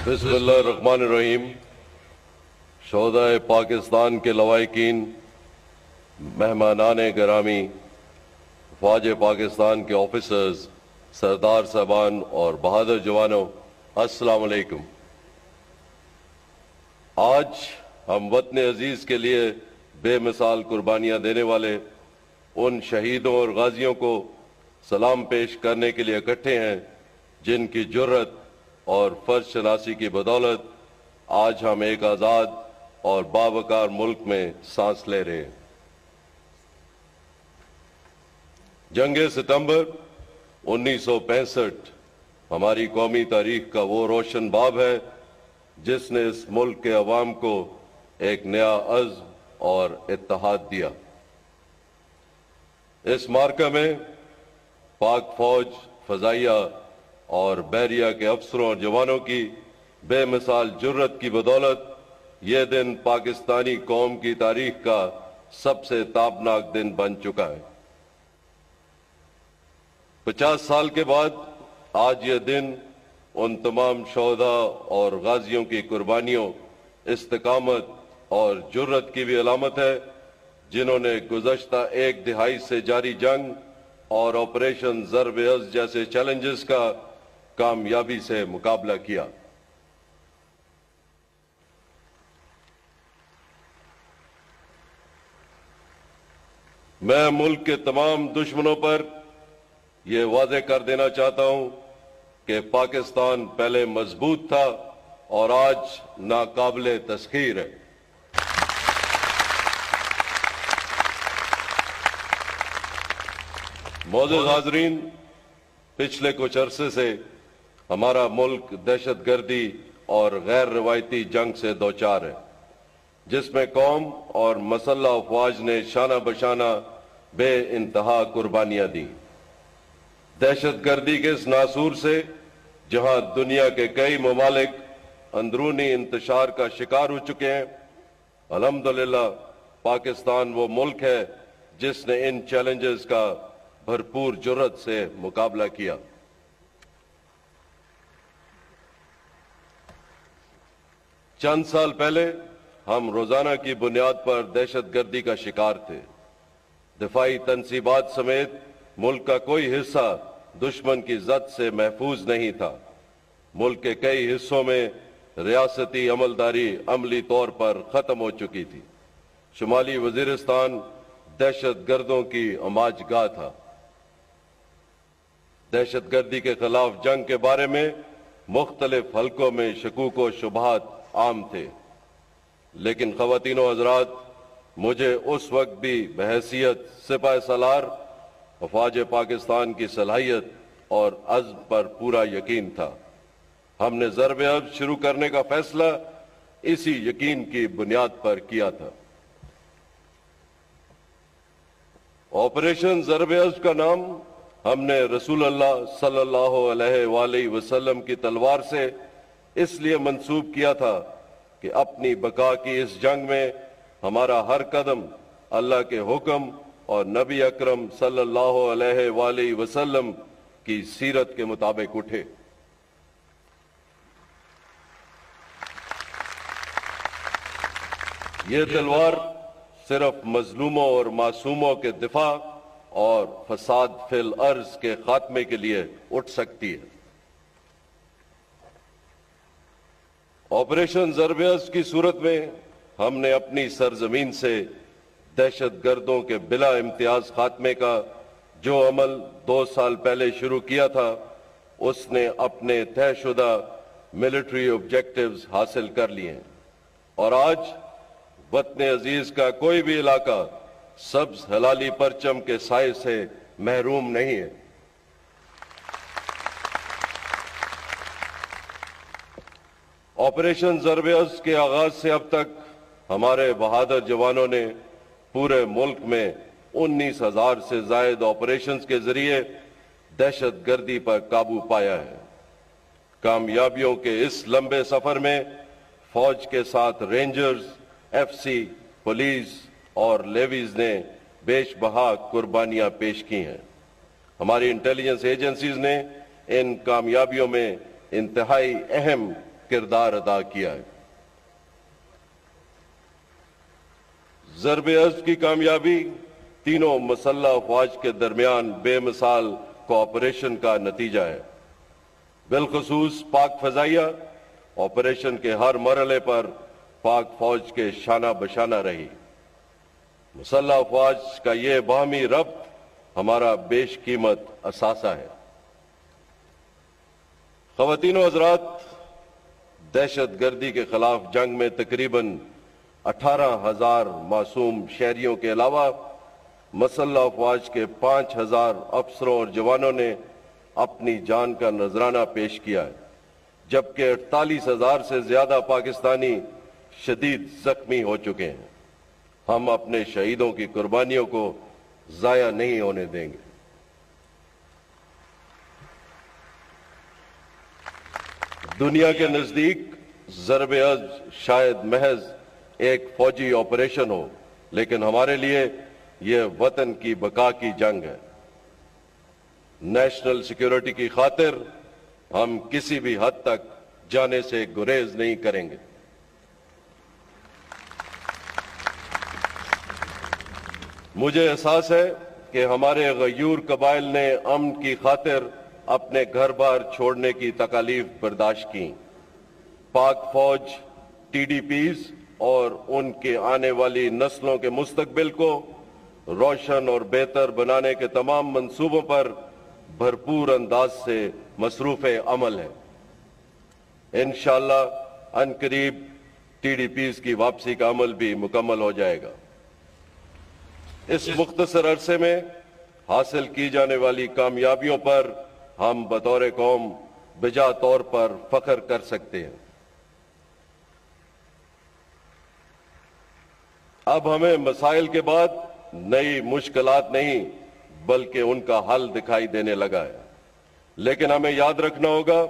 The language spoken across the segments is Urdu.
بسم اللہ الرحمن الرحیم. شہدائے پاکستان کے لواحقین، مہمانان گرامی، فوج پاکستان کے آفیسرز، سردار صاحبان اور بہادر جوانوں، السلام علیکم. آج ہم وطن عزیز کے لیے بے مثال قربانیاں دینے والے ان شہیدوں اور غازیوں کو سلام پیش کرنے کے لیے اکٹھے ہیں جن کی جرت اور فرض شناسی کی بدولت آج ہم ایک آزاد اور باوقار ملک میں سانس لے رہے ہیں. جنگ ستمبر 1965 ہماری قومی تاریخ کا وہ روشن باب ہے جس نے اس ملک کے عوام کو ایک نیا عزم اور اتحاد دیا. اس معرکہ میں پاک فوج، فضائیہ اور بحریہ کے افسروں اور جوانوں کی بے مثال جرت کی بدولت یہ دن پاکستانی قوم کی تاریخ کا سب سے تابناک دن بن چکا ہے. 50 سال کے بعد آج یہ دن ان تمام شہداء اور غازیوں کی قربانیوں، استقامت اور جرت کی بھی علامت ہے جنہوں نے گزشتہ ایک دہائی سے جاری جنگ اور آپریشن ضرب عزم جیسے چیلنجز کا کامیابی سے مقابلہ کیا. میں ملک کے تمام دشمنوں پر یہ واضح کر دینا چاہتا ہوں کہ پاکستان پہلے مضبوط تھا اور آج ناقابل تسخیر ہے. معزز حاضرین، پچھلے کچھ عرصے سے ہمارا ملک دہشت گردی اور غیر روایتی جنگ سے دوچار ہے جس میں قوم اور مسلح افواج نے شانہ بشانہ بے انتہا قربانیاں دیں. دہشت گردی کے اس ناسور سے جہاں دنیا کے کئی ممالک اندرونی انتشار کا شکار ہو چکے ہیں، الحمدللہ پاکستان وہ ملک ہے جس نے ان چیلنجز کا بھرپور جرت سے مقابلہ کیا. چند سال پہلے ہم روزانہ کی بنیاد پر دہشت گردی کا شکار تھے. دفاعی تنصیبات سمیت ملک کا کوئی حصہ دشمن کی زد سے محفوظ نہیں تھا. ملک کے کئی حصوں میں ریاستی عملداری عملی طور پر ختم ہو چکی تھی. شمالی وزیرستان دہشت گردوں کی اماج گاہ تھا. دہشت گردی کے خلاف جنگ کے بارے میں مختلف حلقوں میں شکوک و شبہات عام تھے، لیکن خواتین و حضرات، مجھے اس وقت بھی بحیثیت سپہ سالار افواج پاکستان کی صلاحیت اور عزم پر پورا یقین تھا. ہم نے ضرب عزم شروع کرنے کا فیصلہ اسی یقین کی بنیاد پر کیا تھا. آپریشن ضرب عزم کا نام ہم نے رسول اللہ صلی اللہ علیہ وآلہ وسلم کی تلوار سے اس لیے منسوب کیا تھا کہ اپنی بقا کی اس جنگ میں ہمارا ہر قدم اللہ کے حکم اور نبی اکرم صلی اللہ علیہ وآلہ وسلم کی سیرت کے مطابق اٹھے. یہ تلوار صرف مظلوموں اور معصوموں کے دفاع اور فساد فی الارض کے خاتمے کے لیے اٹھ سکتی ہے. آپریشن ضرب عزم کی صورت میں ہم نے اپنی سرزمین سے دہشت گردوں کے بلا امتیاز خاتمے کا جو عمل 2 سال پہلے شروع کیا تھا اس نے اپنے طے شدہ ملٹری آبجیکٹیوز حاصل کر لیے ہیں اور آج وطن عزیز کا کوئی بھی علاقہ سبز ہلالی پرچم کے سائے سے محروم نہیں ہے. آپریشن ضرب عزم کے آغاز سے اب تک ہمارے بہادر جوانوں نے پورے ملک میں 19,000 سے زائد آپریشنز کے ذریعے دہشت گردی پر قابو پایا ہے. کامیابیوں کے اس لمبے سفر میں فوج کے ساتھ رینجرز، ایف سی، پولیس اور لیویز نے بیش بہا قربانیاں پیش کی ہیں. ہماری انٹیلیجنس ایجنسیز نے ان کامیابیوں میں انتہائی اہم کردار ادا کیا ہے۔ ضرب عضب کی کامیابی تینوں مسلح افواج کے درمیان بے مثال کوآپریشن کا نتیجہ ہے۔ بالخصوص پاک فضائیہ آپریشن کے ہر مرحلے پر پاک فوج کے شانہ بشانہ رہی۔ مسلح افواج کا یہ باہمی ربط ہمارا بیش قیمت اثاثہ ہے۔ خواتین و حضرات، دہشت گردی کے خلاف جنگ میں تقریباً 18,000 معصوم شہریوں کے علاوہ مسلح افواج کے 5,000 افسروں اور جوانوں نے اپنی جان کا نذرانہ پیش کیا ہے، جبکہ 48,000 سے زیادہ پاکستانی شدید زخمی ہو چکے ہیں۔ ہم اپنے شہیدوں کی قربانیوں کو ضائع نہیں ہونے دیں گے۔ دنیا کے نزدیک ضرب عضب شاید محض ایک فوجی آپریشن ہو، لیکن ہمارے لیے یہ وطن کی بقا کی جنگ ہے۔ نیشنل سیکیورٹی کی خاطر ہم کسی بھی حد تک جانے سے گریز نہیں کریں گے۔ مجھے احساس ہے کہ ہمارے غیور قبائل نے امن کی خاطر اپنے گھر بار چھوڑنے کی تکالیف برداشت کی۔ پاک فوج ٹی ڈی پیز اور ان کے آنے والی نسلوں کے مستقبل کو روشن اور بہتر بنانے کے تمام منصوبوں پر بھرپور انداز سے مصروف عمل ہے۔ انشاءاللہ عنقریب ٹی ڈی پیز کی واپسی کا عمل بھی مکمل ہو جائے گا۔ اس مختصر عرصے میں حاصل کی جانے والی کامیابیوں پر ہم بطور قوم بجا طور پر فخر کر سکتے ہیں۔ اب ہمیں مسائل کے بعد نئی مشکلات نہیں بلکہ ان کا حل دکھائی دینے لگا ہے، لیکن ہمیں یاد رکھنا ہوگا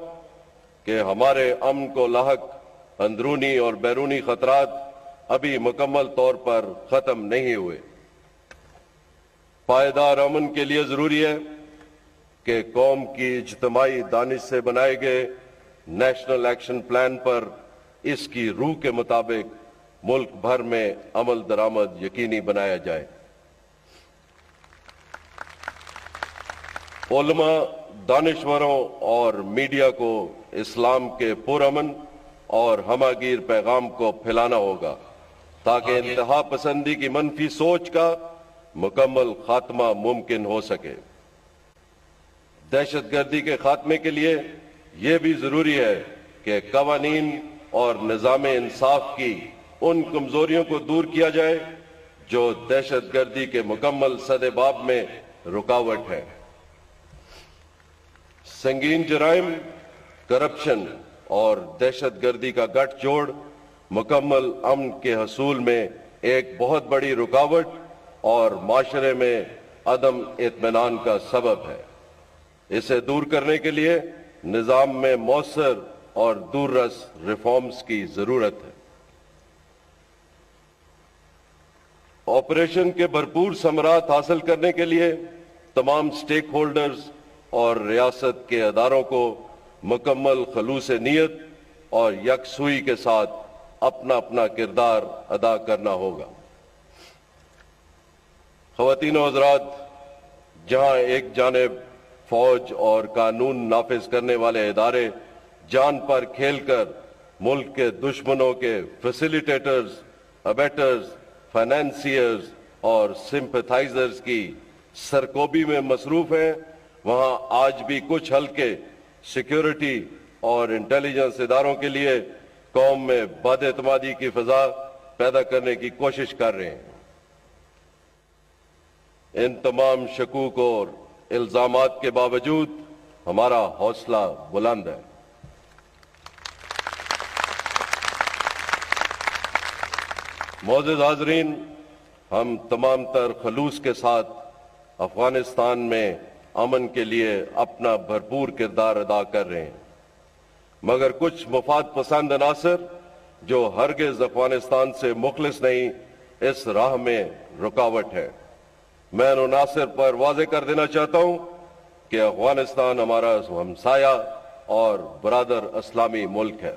کہ ہمارے امن کو لاحق اندرونی اور بیرونی خطرات ابھی مکمل طور پر ختم نہیں ہوئے۔ پائیدار امن کے لیے ضروری ہے کہ قوم کی اجتماعی دانش سے بنائے گئے نیشنل ایکشن پلان پر اس کی روح کے مطابق ملک بھر میں عمل درآمد یقینی بنایا جائے۔ علماء، دانشوروں اور میڈیا کو اسلام کے پرامن اور ہمہ گیر پیغام کو پھیلانا ہوگا تاکہ انتہا پسندی کی منفی سوچ کا مکمل خاتمہ ممکن ہو سکے۔ دہشت گردی کے خاتمے کے لیے یہ بھی ضروری ہے کہ قوانین اور نظام انصاف کی ان کمزوریوں کو دور کیا جائے جو دہشت گردی کے مکمل سدباب میں رکاوٹ ہے۔ سنگین جرائم، کرپشن اور دہشت گردی کا گٹھ جوڑ مکمل امن کے حصول میں ایک بہت بڑی رکاوٹ اور معاشرے میں عدم اطمینان کا سبب ہے۔ اسے دور کرنے کے لیے نظام میں مؤثر اور دور رس ریفارمز کی ضرورت ہے۔ آپریشن کے بھرپور ثمرات حاصل کرنے کے لیے تمام سٹیک ہولڈرز اور ریاست کے اداروں کو مکمل خلوص نیت اور یکسوئی کے ساتھ اپنا اپنا کردار ادا کرنا ہوگا۔ خواتین و حضرات، جہاں ایک جانب فوج اور قانون نافذ کرنے والے ادارے جان پر کھیل کر ملک کے دشمنوں کے فیسیلیٹیٹرز، ابیٹرز، فائنینسیئرز اور سمپتھائزرز کی سرکوبی میں مصروف ہیں، وہاں آج بھی کچھ ہلکے سیکیورٹی اور انٹیلیجنس اداروں کے لیے قوم میں بد اعتمادی کی فضا پیدا کرنے کی کوشش کر رہے ہیں۔ ان تمام شکوک اور الزامات کے باوجود ہمارا حوصلہ بلند ہے۔ معزز حاضرین، ہم تمام تر خلوص کے ساتھ افغانستان میں امن کے لیے اپنا بھرپور کردار ادا کر رہے ہیں، مگر کچھ مفاد پسند عناصر جو ہرگز افغانستان سے مخلص نہیں، اس راہ میں رکاوٹ ہے۔ میں ان عناصر پر واضح کر دینا چاہتا ہوں کہ افغانستان ہمارا ہمسایہ اور برادر اسلامی ملک ہے۔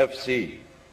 FC,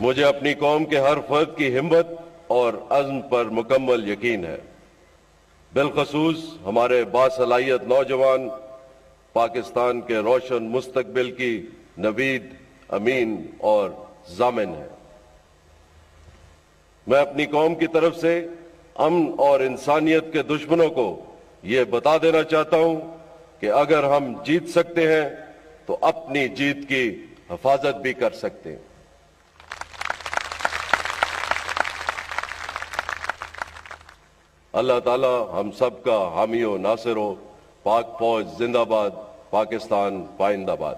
مجھے اپنی قوم کے ہر فرد کی ہمت اور عزم پر مکمل یقین ہے، بالخصوص ہمارے باصلاحیت نوجوان پاکستان کے روشن مستقبل کی نوید، امین اور ضامن ہیں۔ میں اپنی قوم کی طرف سے امن اور انسانیت کے دشمنوں کو یہ بتا دینا چاہتا ہوں کہ اگر ہم جیت سکتے ہیں تو اپنی جیت کی حفاظت بھی کر سکتے ہیں۔ اللہ تعالیٰ ہم سب کا حامی و ناصر ہو۔ پاک فوج زندہ باد، پاکستان پائندہ باد۔